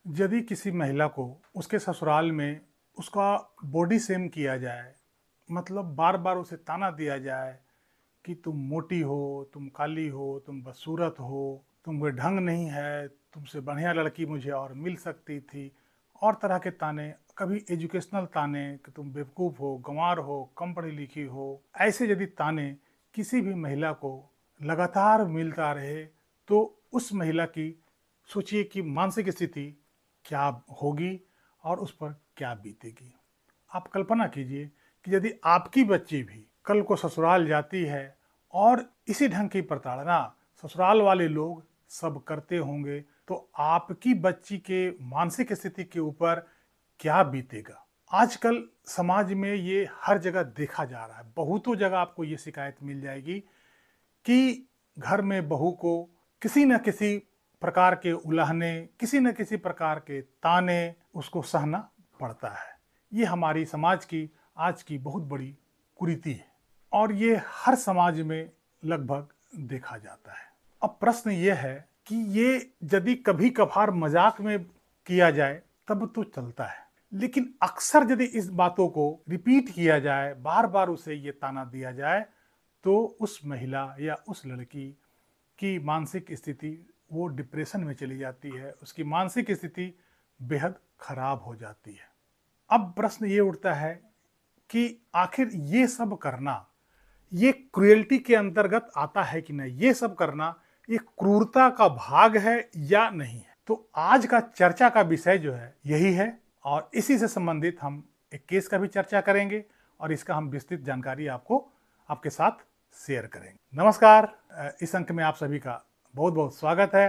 यदि किसी महिला को उसके ससुराल में उसका बॉडी शेम किया जाए, मतलब बार बार उसे ताना दिया जाए कि तुम मोटी हो, तुम काली हो, तुम बदसूरत हो, तुम्हें ढंग नहीं है, तुमसे बढ़िया लड़की मुझे और मिल सकती थी, और तरह के ताने, कभी एजुकेशनल ताने कि तुम बेवकूफ़ हो, गंवार हो, कम पढ़ी लिखी हो, ऐसे यदि ताने किसी भी महिला को लगातार मिलता रहे तो उस महिला की सोचिए कि मानसिक स्थिति क्या होगी और उस पर क्या बीतेगी। आप कल्पना कीजिए कि यदि आपकी बच्ची भी कल को ससुराल जाती है और इसी ढंग की प्रताड़ना ससुराल वाले लोग सब करते होंगे, तो आपकी बच्ची के मानसिक स्थिति के ऊपर क्या बीतेगा। आजकल समाज में ये हर जगह देखा जा रहा है, बहुतों जगह आपको ये शिकायत मिल जाएगी कि घर में बहू को किसी न किसी प्रकार के उलाहने, किसी न किसी प्रकार के ताने उसको सहना पड़ता है। ये हमारी समाज की आज की बहुत बड़ी कुरीति है और ये हर समाज में लगभग देखा जाता है। अब प्रश्न ये है कि ये यदि कभी कभार मजाक में किया जाए तब तो चलता है, लेकिन अक्सर यदि इस बातों को रिपीट किया जाए, बार बार उसे ये ताना दिया जाए, तो उस महिला या उस लड़की की मानसिक स्थिति वो डिप्रेशन में चली जाती है, उसकी मानसिक स्थिति बेहद खराब हो जाती है। अब प्रश्न ये उठता है कि आखिर ये सब करना ये क्रुएल्टी के अंतर्गत आता है कि नहीं, ये सब करना ये क्रूरता का भाग है या नहीं है। तो आज का चर्चा का विषय जो है यही है और इसी से संबंधित हम एक केस का भी चर्चा करेंगे और इसका हम विस्तृत जानकारी आपको आपके साथ शेयर करेंगे। नमस्कार, इस अंक में आप सभी का बहुत बहुत स्वागत है।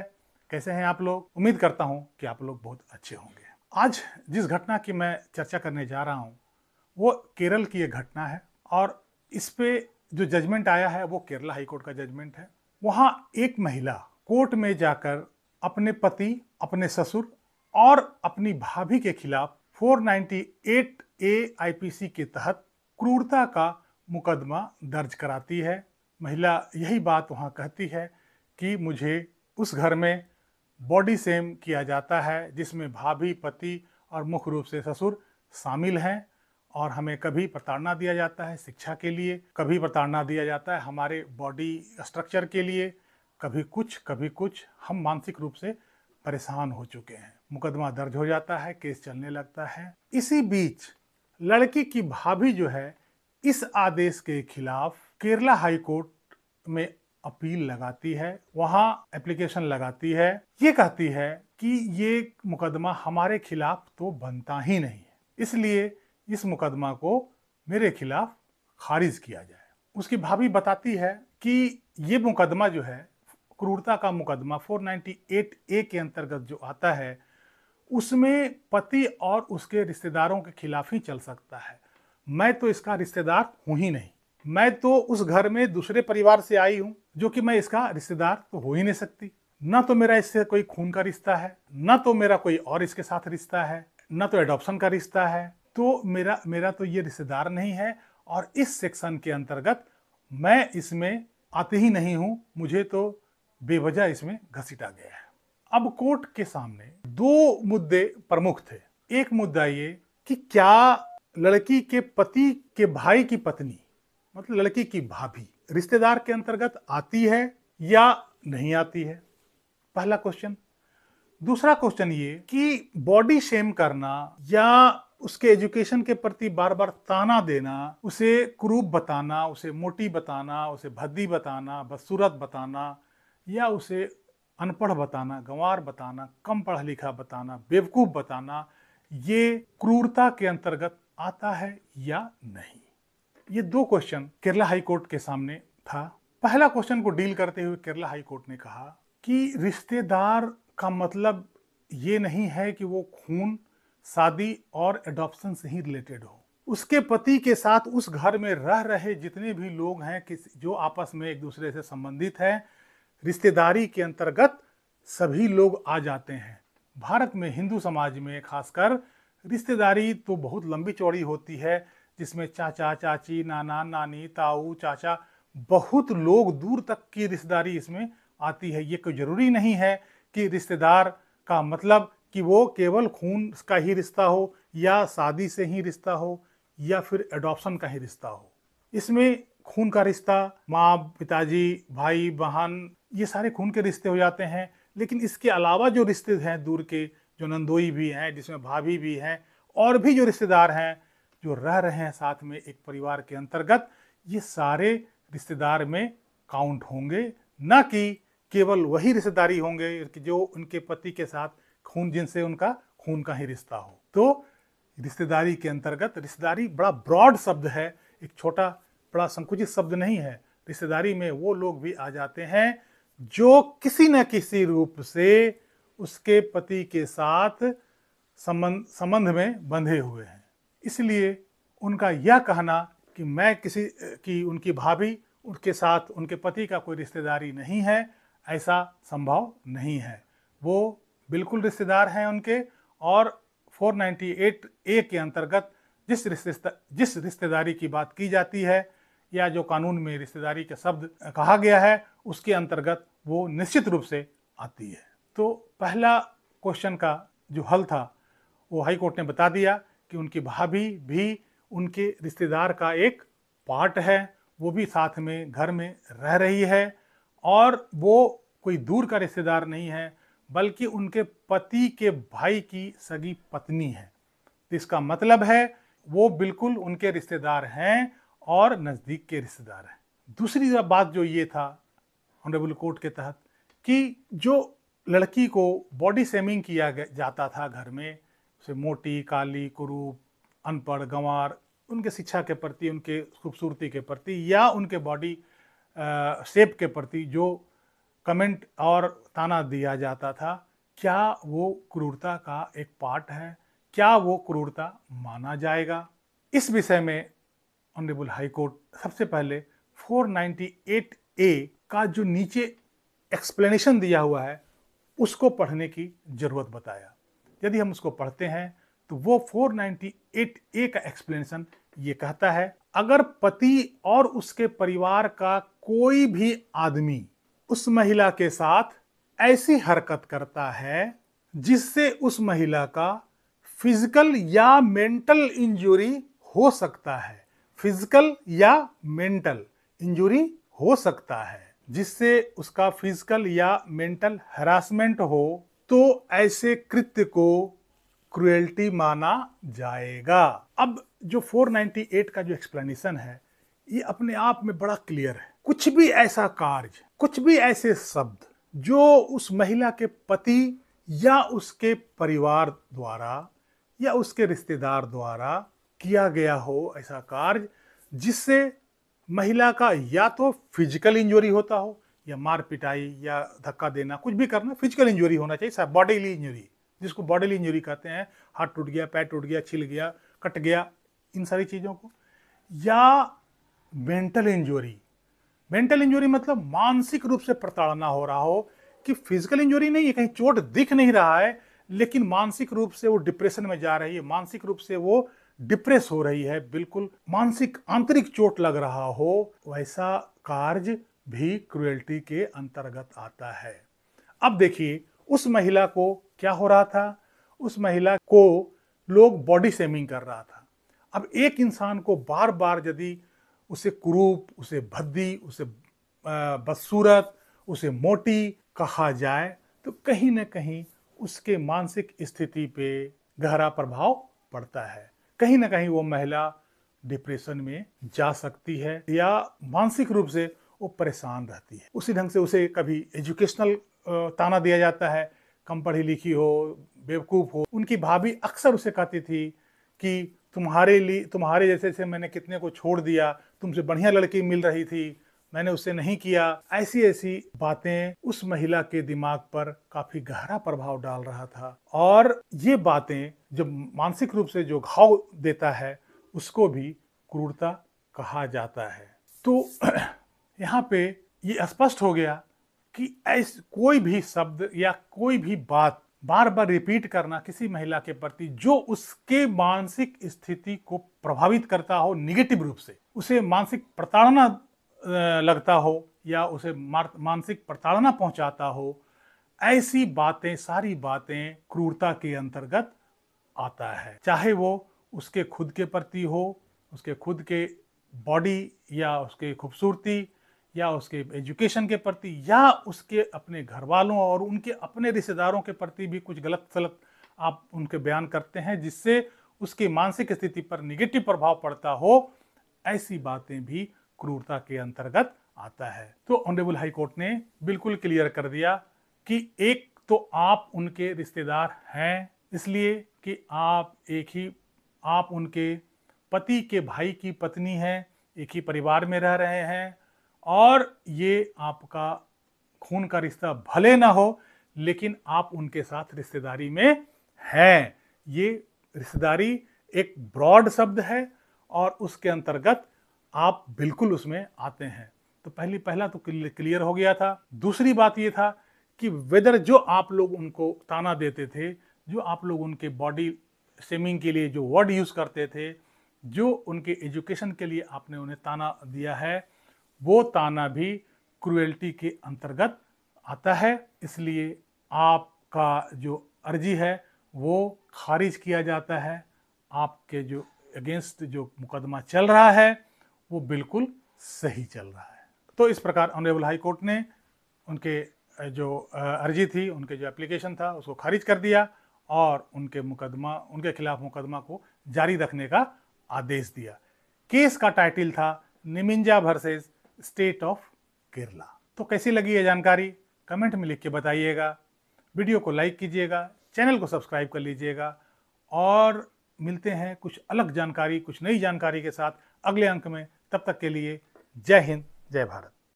कैसे हैं आप लोग? उम्मीद करता हूं कि आप लोग बहुत अच्छे होंगे। आज जिस घटना की मैं चर्चा करने जा रहा हूं वो केरल की एक घटना है और इस पे जो जजमेंट आया है वो केरला हाईकोर्ट का जजमेंट है। वहां एक महिला कोर्ट में जाकर अपने पति, अपने ससुर और अपनी भाभी के खिलाफ 498 ए आईपीसी के तहत क्रूरता का मुकदमा दर्ज कराती है। महिला यही बात वहां कहती है कि मुझे उस घर में बॉडी शेम किया जाता है जिसमें भाभी, पति और मुख्य रूप से ससुर शामिल हैं और हमें कभी प्रताड़ना दिया जाता है शिक्षा के लिए, कभी प्रताड़ना दिया जाता है हमारे बॉडी स्ट्रक्चर के लिए, कभी कुछ हम मानसिक रूप से परेशान हो चुके हैं। मुकदमा दर्ज हो जाता है, केस चलने लगता है। इसी बीच लड़की की भाभी जो है इस आदेश के खिलाफ केरला हाई कोर्ट में अपील लगाती है, वहां एप्लीकेशन लगाती है। ये कहती है कि ये मुकदमा हमारे खिलाफ तो बनता ही नहीं है, इसलिए इस मुकदमा को मेरे खिलाफ खारिज किया जाए। उसकी भाभी बताती है कि ये मुकदमा जो है क्रूरता का मुकदमा 498 ए के अंतर्गत जो आता है उसमें पति और उसके रिश्तेदारों के खिलाफ ही चल सकता है। मैं तो इसका रिश्तेदार हूं ही नहीं, मैं तो उस घर में दूसरे परिवार से आई हूं जो कि मैं इसका रिश्तेदार तो हो ही नहीं सकती। ना तो मेरा इससे कोई खून का रिश्ता है, ना तो मेरा कोई और इसके साथ रिश्ता है, ना तो एडॉप्शन का रिश्ता है, तो मेरा तो ये रिश्तेदार नहीं है और इस सेक्शन के अंतर्गत मैं इसमें आते ही नहीं हूं, मुझे तो बेवजह इसमें घसीटा गया है। अब कोर्ट के सामने दो मुद्दे प्रमुख थे। एक मुद्दा ये कि क्या लड़की के पति के भाई की पत्नी, मतलब लड़की की भाभी, रिश्तेदार के अंतर्गत आती है या नहीं आती है, पहला क्वेश्चन। दूसरा क्वेश्चन ये कि बॉडी शेम करना या उसके एजुकेशन के प्रति बार बार ताना देना, उसे कुरूप बताना, उसे मोटी बताना, उसे भद्दी बताना, बदसूरत बताना या उसे अनपढ़ बताना, गंवार बताना, कम पढ़ा लिखा बताना, बेवकूफ बताना, ये क्रूरता के अंतर्गत आता है या नहीं। ये दो क्वेश्चन केरला हाई कोर्ट के सामने था। पहला क्वेश्चन को डील करते हुए केरला हाई कोर्ट ने कहा कि रिश्तेदार का मतलब ये नहीं है कि वो खून, शादी और एडॉप्शन से ही रिलेटेड हो। उसके पति के साथ उस घर में रह रहे जितने भी लोग हैं जो आपस में एक दूसरे से संबंधित हैं, रिश्तेदारी के अंतर्गत सभी लोग आ जाते हैं। भारत में हिंदू समाज में खासकर रिश्तेदारी तो बहुत लंबी चौड़ी होती है, जिसमें चाचा, चाची, नाना, नानी, ताऊ, चाचा, बहुत लोग दूर तक की रिश्तेदारी इसमें आती है। ये कोई जरूरी नहीं है कि रिश्तेदार का मतलब कि वो केवल खून का ही रिश्ता हो या शादी से ही रिश्ता हो या फिर एडॉप्शन का ही रिश्ता हो। इसमें खून का रिश्ता, माँ, पिताजी, भाई, बहन, ये सारे खून के रिश्ते हो जाते हैं। लेकिन इसके अलावा जो रिश्ते हैं दूर के, जो नंदोई भी हैं, जिसमें भाभी भी हैं, और भी जो रिश्तेदार हैं जो रह रहे हैं साथ में एक परिवार के अंतर्गत, ये सारे रिश्तेदार में काउंट होंगे, ना कि केवल वही रिश्तेदारी होंगे कि जो उनके पति के साथ खून, जिनसे उनका खून का ही रिश्ता हो। तो रिश्तेदारी के अंतर्गत, रिश्तेदारी बड़ा ब्रॉड शब्द है, एक छोटा बड़ा संकुचित शब्द नहीं है। रिश्तेदारी में वो लोग भी आ जाते हैं जो किसी न किसी रूप से उसके पति के साथ संबंध में बंधे हुए हैं। इसलिए उनका यह कहना कि मैं किसी की, उनकी भाभी, उनके साथ उनके पति का कोई रिश्तेदारी नहीं है, ऐसा संभव नहीं है। वो बिल्कुल रिश्तेदार हैं उनके। और 498A के अंतर्गत जिस रिश्तेदारी की बात की जाती है या जो कानून में रिश्तेदारी के शब्द कहा गया है, उसके अंतर्गत वो निश्चित रूप से आती है। तो पहला क्वेश्चन का जो हल था वो हाई कोर्ट ने बता दिया कि उनकी भाभी भी उनके रिश्तेदार का एक पार्ट है, वो भी साथ में घर में रह रही है, और वो कोई दूर का रिश्तेदार नहीं है, बल्कि उनके पति के भाई की सगी पत्नी है। तो इसका मतलब है वो बिल्कुल उनके रिश्तेदार हैं और नज़दीक के रिश्तेदार हैं। दूसरी बात जो ये था ऑनरेबल कोर्ट के तहत कि जो लड़की को बॉडी शेमिंग किया जाता था घर में, उसे मोटी, काली, कुरूप, अनपढ़, गंवार, उनके शिक्षा के प्रति, उनके खूबसूरती के प्रति या उनके बॉडी शेप के प्रति जो कमेंट और ताना दिया जाता था, क्या वो क्रूरता का एक पार्ट है? क्या वो क्रूरता माना जाएगा? इस विषय में ऑनरेबल हाई कोर्ट सबसे पहले 498A का जो नीचे एक्सप्लेनेशन दिया हुआ है उसको पढ़ने की जरूरत बताया। यदि हम उसको पढ़ते हैं तो वो 498A का एक्सप्लेनेशन ये कहता है, अगर पति और उसके परिवार का कोई भी आदमी उस महिला के साथ ऐसी हरकत करता है जिससे उस महिला का फिजिकल या मेंटल इंजुरी हो सकता है, फिजिकल या मेंटल इंजुरी हो सकता है, जिससे उसका फिजिकल या मेंटल हैरासमेंट हो, तो ऐसे कृत्य को क्रुएल्टी माना जाएगा। अब जो 498 का जो एक्सप्लेनेशन है ये अपने आप में बड़ा क्लियर है। कुछ भी ऐसा कार्य, कुछ भी ऐसे शब्द जो उस महिला के पति या उसके परिवार द्वारा या उसके रिश्तेदार द्वारा किया गया हो, ऐसा कार्य जिससे महिला का या तो फिजिकल इंजरी होता हो या मार पिटाई या धक्का देना, कुछ भी करना, फिजिकल इंजरी होना चाहिए, सब बॉडीली इंजरी, जिसको बॉडीली इंजरी कहते हैं, हाथ टूट गया, पैर टूट गया, छिल गया, कट गया, इन सारी चीज़ों को। या मेंटल इंजरी, मेंटल इंजरी मतलब मानसिक रूप से प्रताड़ना हो रहा हो, कि फिजिकल इंजरी नहीं है, कहीं चोट दिख नहीं रहा है, लेकिन मानसिक रूप से वो डिप्रेशन में जा रही है, मानसिक रूप से वो डिप्रेस हो रही है, बिल्कुल मानसिक आंतरिक चोट लग रहा हो, वैसा कार्य भी क्रुएल्टी के अंतर्गत आता है। अब देखिए उस महिला को क्या हो रहा था, उस महिला को लोग बॉडी शेमिंग कर रहा था। अब एक इंसान को बार बार यदि उसे कुरूप, उसे भद्दी, उसे बदसूरत, उसे मोटी कहा जाए तो कहीं ना कहीं उसके मानसिक स्थिति पे गहरा प्रभाव पड़ता है। कहीं ना कहीं वो महिला डिप्रेशन में जा सकती है या मानसिक रूप से वो परेशान रहती है। उसी ढंग से उसे कभी एजुकेशनल ताना दिया जाता है, कम पढ़ी लिखी हो, बेवकूफ़ हो। उनकी भाभी अक्सर उसे कहती थी कि तुम्हारे जैसे से मैंने कितने को छोड़ दिया, तुमसे बढ़िया लड़की मिल रही थी, मैंने उससे नहीं किया। ऐसी ऐसी बातें उस महिला के दिमाग पर काफी गहरा प्रभाव डाल रहा था, और ये बातें जब मानसिक रूप से जो घाव देता है उसको भी क्रूरता कहा जाता है। तो यहाँ पे ये स्पष्ट हो गया कि कोई भी शब्द या कोई भी बात बार बार रिपीट करना किसी महिला के प्रति जो उसके मानसिक स्थिति को प्रभावित करता हो निगेटिव रूप से, उसे मानसिक प्रताड़ना लगता हो या उसे मानसिक प्रताड़ना पहुंचाता हो, ऐसी बातें, सारी बातें क्रूरता के अंतर्गत आता है, चाहे वो उसके खुद के प्रति हो, उसके खुद के बॉडी या उसके खूबसूरती या उसके एजुकेशन के प्रति या उसके अपने घर वालों और उनके अपने रिश्तेदारों के प्रति भी कुछ गलत सलत आप उनके बयान करते हैं जिससे उसकी मानसिक स्थिति पर निगेटिव प्रभाव पड़ता हो, ऐसी बातें भी क्रूरता के अंतर्गत आता है। तो ऑनरेबल हाई कोर्ट ने बिल्कुल क्लियर कर दिया कि एक तो आप उनके रिश्तेदार हैं इसलिए कि आप उनके पति के भाई की पत्नी हैं, एक ही परिवार में रह रहे हैं और ये आपका खून का रिश्ता भले ना हो लेकिन आप उनके साथ रिश्तेदारी में हैं। ये रिश्तेदारी एक ब्रॉड शब्द है और उसके अंतर्गत आप बिल्कुल उसमें आते हैं। तो पहला तो क्लियर हो गया था। दूसरी बात ये था कि वेदर जो आप लोग उनको ताना देते थे, जो आप लोग उनके बॉडी शेमिंग के लिए जो वर्ड यूज करते थे, जो उनके एजुकेशन के लिए आपने उन्हें ताना दिया है, वो ताना भी क्रुएल्टी के अंतर्गत आता है। इसलिए आपका जो अर्जी है वो खारिज किया जाता है। आपके जो अगेंस्ट जो मुकदमा चल रहा है वो बिल्कुल सही चल रहा है। तो इस प्रकार ऑनरेबल हाई कोर्ट ने उनके जो अर्जी थी, उनके जो एप्लीकेशन था उसको खारिज कर दिया और उनके खिलाफ मुकदमा को जारी रखने का आदेश दिया। केस का टाइटल था निमिंजा वर्सेस स्टेट ऑफ केरला। तो कैसी लगी ये जानकारी कमेंट में लिख के बताइएगा। वीडियो को लाइक कीजिएगा, चैनल को सब्सक्राइब कर लीजिएगा और मिलते हैं कुछ अलग जानकारी, कुछ नई जानकारी के साथ अगले अंक में। तब तक के लिए जय हिंद, जय भारत।